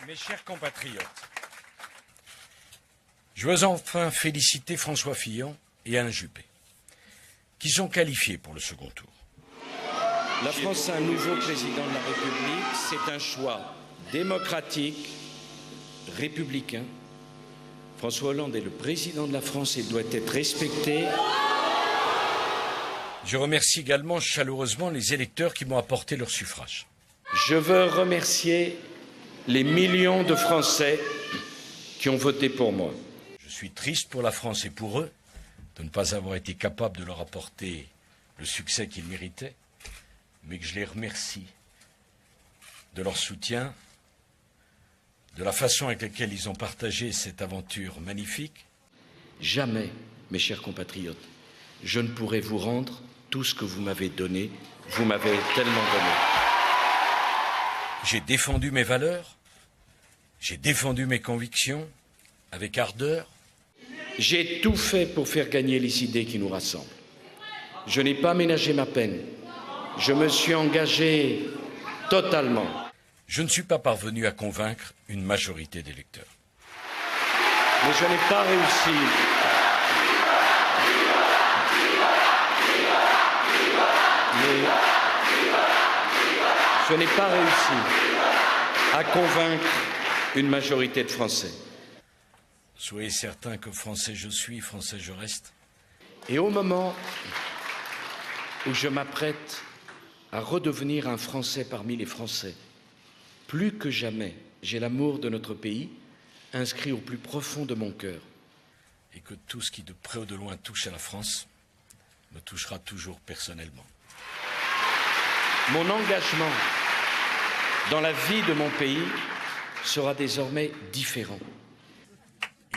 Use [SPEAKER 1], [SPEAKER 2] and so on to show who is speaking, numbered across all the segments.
[SPEAKER 1] Mes chers compatriotes, je veux enfin féliciter François Fillon et Alain Juppé, qui sont qualifiés pour le second tour.
[SPEAKER 2] La France a un nouveau président de la République. C'est un choix démocratique, républicain. François Hollande est le président de la France et doit être respecté.
[SPEAKER 1] Je remercie également chaleureusement les électeurs qui m'ont apporté leur suffrage.
[SPEAKER 2] Je veux remercier les millions de Français qui ont voté pour moi.
[SPEAKER 1] Je suis triste pour la France et pour eux de ne pas avoir été capable de leur apporter le succès qu'ils méritaient, mais que je les remercie de leur soutien, de la façon avec laquelle ils ont partagé cette aventure magnifique.
[SPEAKER 2] Jamais, mes chers compatriotes, je ne pourrai vous rendre tout ce que vous m'avez donné. Vous m'avez tellement donné.
[SPEAKER 1] J'ai défendu mes valeurs, j'ai défendu mes convictions avec ardeur.
[SPEAKER 2] J'ai tout fait pour faire gagner les idées qui nous rassemblent. Je n'ai pas ménagé ma peine. Je me suis engagé totalement.
[SPEAKER 1] Je ne suis pas parvenu à convaincre une majorité d'électeurs.
[SPEAKER 2] Mais je n'ai pas réussi. Je n'ai pas réussi à convaincre une majorité de Français.
[SPEAKER 1] Soyez certains que Français je suis, Français je reste.
[SPEAKER 2] Et au moment où je m'apprête à redevenir un Français parmi les Français, plus que jamais, j'ai l'amour de notre pays inscrit au plus profond de mon cœur.
[SPEAKER 1] Et que tout ce qui de près ou de loin touche à la France me touchera toujours personnellement.
[SPEAKER 2] Mon engagement dans la vie de mon pays sera désormais différent.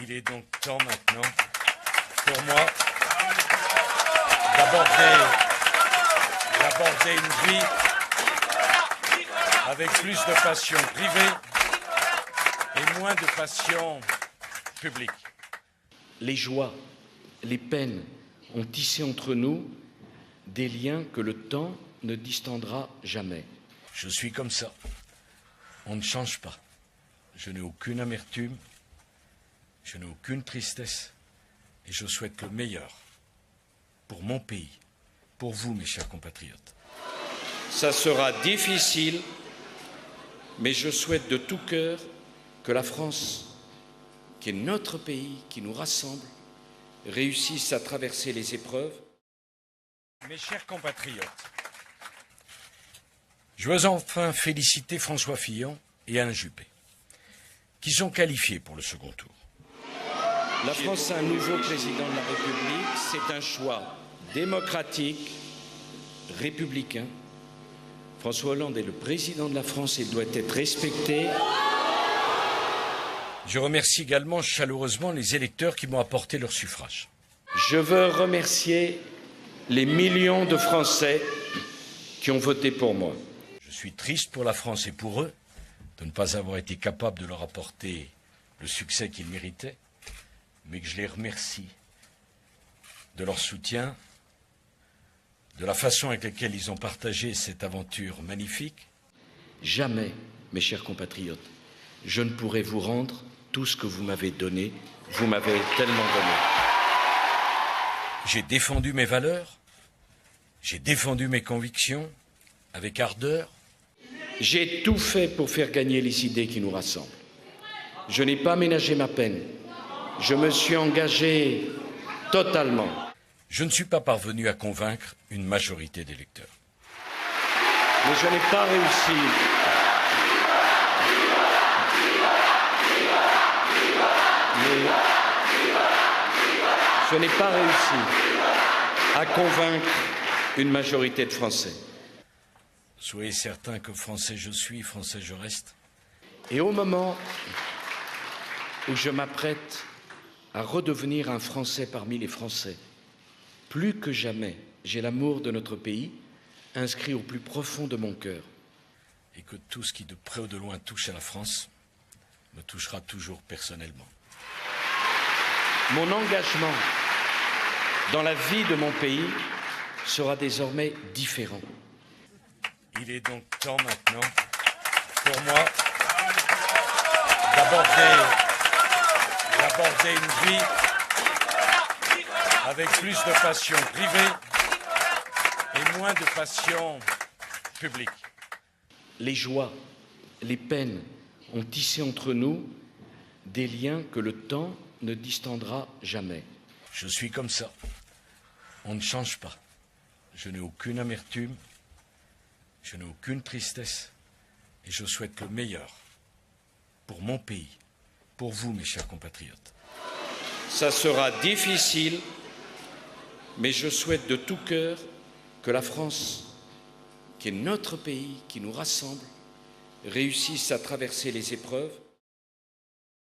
[SPEAKER 1] Il est donc temps maintenant pour moi d'aborder une vie avec plus de passion privée et moins de passion publique.
[SPEAKER 2] Les joies, les peines ont tissé entre nous des liens que le temps ne distendra jamais.
[SPEAKER 1] Je suis comme ça. On ne change pas. Je n'ai aucune amertume, je n'ai aucune tristesse et je souhaite le meilleur pour mon pays, pour vous, mes chers compatriotes.
[SPEAKER 2] Ça sera difficile, mais je souhaite de tout cœur que la France, qui est notre pays, qui nous rassemble, réussisse à traverser les épreuves.
[SPEAKER 1] Mes chers compatriotes, je veux enfin féliciter François Fillon et Alain Juppé, qui sont qualifiés pour le second tour.
[SPEAKER 2] La France a un nouveau président de la République. C'est un choix démocratique, républicain. François Hollande est le président de la France et doit être respecté.
[SPEAKER 1] Je remercie également chaleureusement les électeurs qui m'ont apporté leur suffrage.
[SPEAKER 2] Je veux remercier les millions de Français qui ont voté pour moi.
[SPEAKER 1] Je suis triste pour la France et pour eux de ne pas avoir été capable de leur apporter le succès qu'ils méritaient, mais que je les remercie de leur soutien, de la façon avec laquelle ils ont partagé cette aventure magnifique.
[SPEAKER 2] Jamais, mes chers compatriotes, je ne pourrai vous rendre tout ce que vous m'avez donné. Vous m'avez tellement donné.
[SPEAKER 1] J'ai défendu mes valeurs, j'ai défendu mes convictions avec ardeur.
[SPEAKER 2] J'ai tout fait pour faire gagner les idées qui nous rassemblent. Je n'ai pas ménagé ma peine. Je me suis engagé totalement.
[SPEAKER 1] Je ne suis pas parvenu à convaincre une majorité d'électeurs.
[SPEAKER 2] Mais je n'ai pas réussi. Je n'ai pas réussi à convaincre une majorité de Français.
[SPEAKER 1] Soyez certains que Français je suis, Français je reste.
[SPEAKER 2] Et au moment où je m'apprête à redevenir un Français parmi les Français, plus que jamais, j'ai l'amour de notre pays inscrit au plus profond de mon cœur.
[SPEAKER 1] Et que tout ce qui de près ou de loin touche à la France me touchera toujours personnellement.
[SPEAKER 2] Mon engagement dans la vie de mon pays sera désormais différent.
[SPEAKER 1] Il est donc temps maintenant pour moi d'aborder une vie avec plus de passion privée et moins de passion publique.
[SPEAKER 2] Les joies, les peines ont tissé entre nous des liens que le temps ne distendra jamais.
[SPEAKER 1] Je suis comme ça. On ne change pas. Je n'ai aucune amertume, je n'ai aucune tristesse et je souhaite le meilleur pour mon pays, pour vous, mes chers compatriotes.
[SPEAKER 2] Ça sera difficile, mais je souhaite de tout cœur que la France, qui est notre pays, qui nous rassemble, réussisse à traverser les épreuves